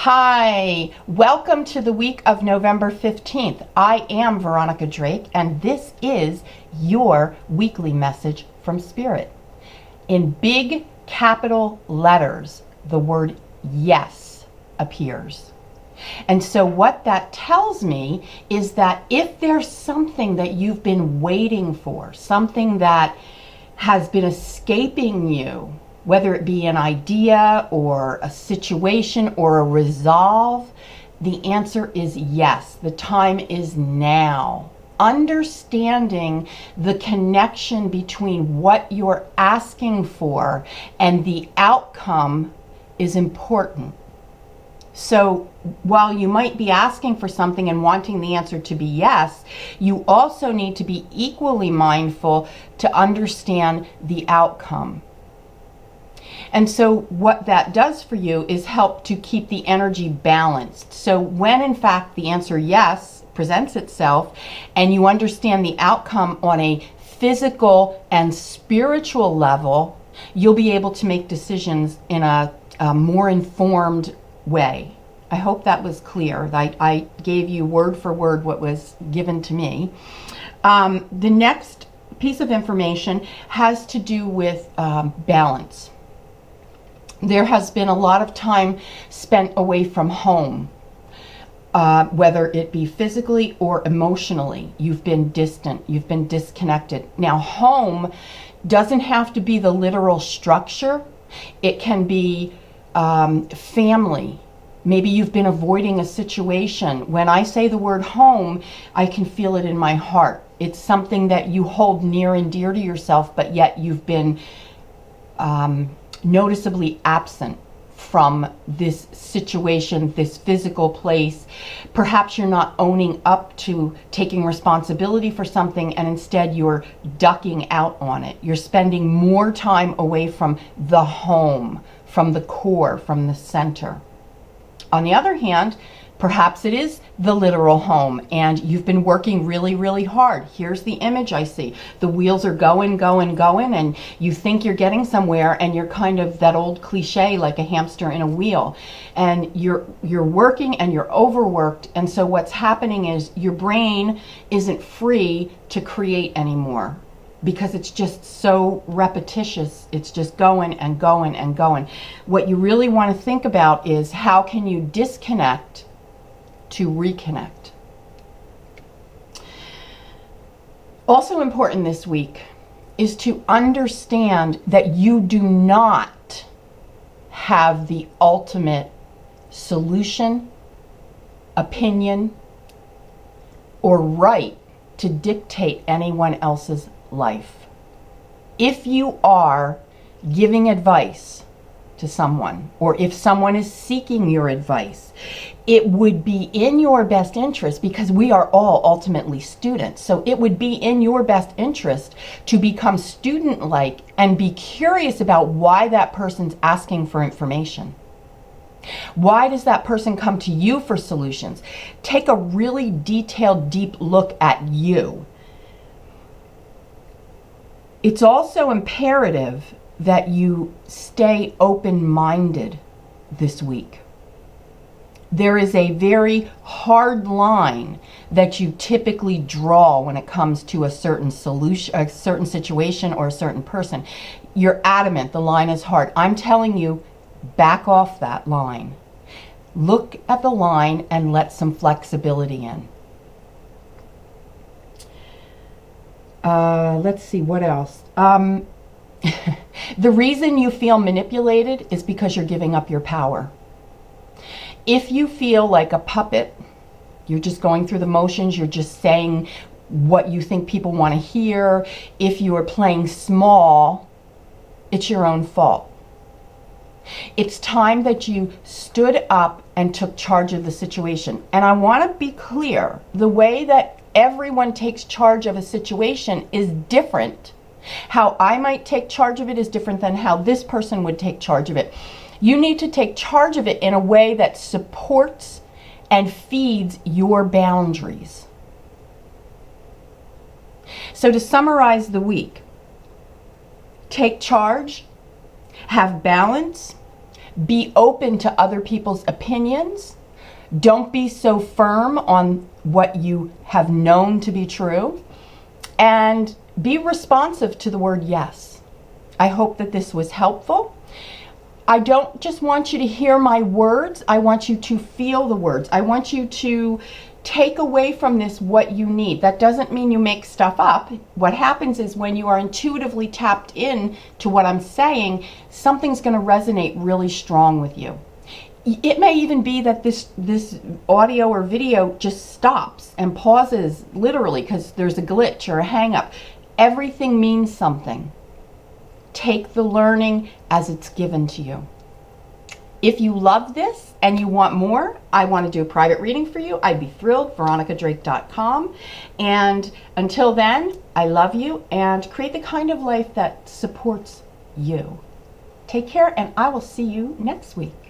Hi, welcome to the week of November 15th. I am Veronica Drake, and this is your weekly message from Spirit. In big capital letters, the word yes appears. And so what that tells me is that if there's something that you've been waiting for, something that has been escaping you, whether it be an idea or a situation or a resolve, the answer is yes. The time is now. Understanding the connection between what you're asking for and the outcome is important. So while you might be asking for something and wanting the answer to be yes, you also need to be equally mindful to understand the outcome. And so what that does for you is help to keep the energy balanced. So when in fact the answer yes presents itself and you understand the outcome on a physical and spiritual level, you'll be able to make decisions in a more informed way. I hope that was clear. I gave you word for word what was given to me. The next piece of information has to do with balance. There has been a lot of time spent away from home, whether it be physically or emotionally. You've been distant, you've been disconnected. Now, home doesn't have to be the literal structure. It can be family. Maybe you've been avoiding a situation. When I say the word home, I can feel it in my heart. It's something that you hold near and dear to yourself, but yet you've been noticeably absent from this situation, this physical place. Perhaps you're not owning up to taking responsibility for something, and instead you're ducking out on it. You're spending more time away from the home, from the core, from the center. On the other hand, perhaps it is the literal home and you've been working really, really hard. Here's the image I see. The wheels are going, and you think you're getting somewhere, and you're kind of that old cliche like a hamster in a wheel. And you're working and you're overworked, and so what's happening is your brain isn't free to create anymore because it's just so repetitious. It's just going and going and going. What you really want to think about is how can you disconnect to reconnect. Also important this week is to understand that you do not have the ultimate solution, opinion, or right to dictate anyone else's life. If you are giving advice to someone, or if someone is seeking your advice, it would be in your best interest, because we are all ultimately students, so it would be in your best interest to become student-like and be curious about why that person's asking for information. Why does that person come to you for solutions? Take a really detailed, deep look at you. It's also imperative that you stay open-minded this week. There is a very hard line that you typically draw when it comes to a certain solution, a certain situation, or a certain person. You're adamant, the line is hard. I'm telling you, back off that line. Look at the line and let some flexibility in. Let's see, what else? The reason you feel manipulated is because you're giving up your power. If you feel like a puppet, you're just going through the motions, you're just saying what you think people want to hear. If you are playing small, it's your own fault. It's time that you stood up and took charge of the situation. And I want to be clear, the way that everyone takes charge of a situation is different. How I might take charge of it is different than how this person would take charge of it. You need to take charge of it in a way that supports and feeds your boundaries. So to summarize the week, take charge, have balance, Be open to other people's opinions. Don't be so firm on what you have known to be true. And be responsive to the word yes. I hope that this was helpful. I don't just want you to hear my words. I want you to feel the words. I want you to take away from this what you need. That doesn't mean you make stuff up. What happens is when you are intuitively tapped in to what I'm saying, something's going to resonate really strong with you. It may even be that this audio or video just stops and pauses literally because there's a glitch or a hang up. Everything means something. Take the learning as it's given to you. If you love this and you want more, I want to do a private reading for you. I'd be thrilled. VeronicaDrake.com. And until then, I love you and create the kind of life that supports you. Take care, and I will see you next week.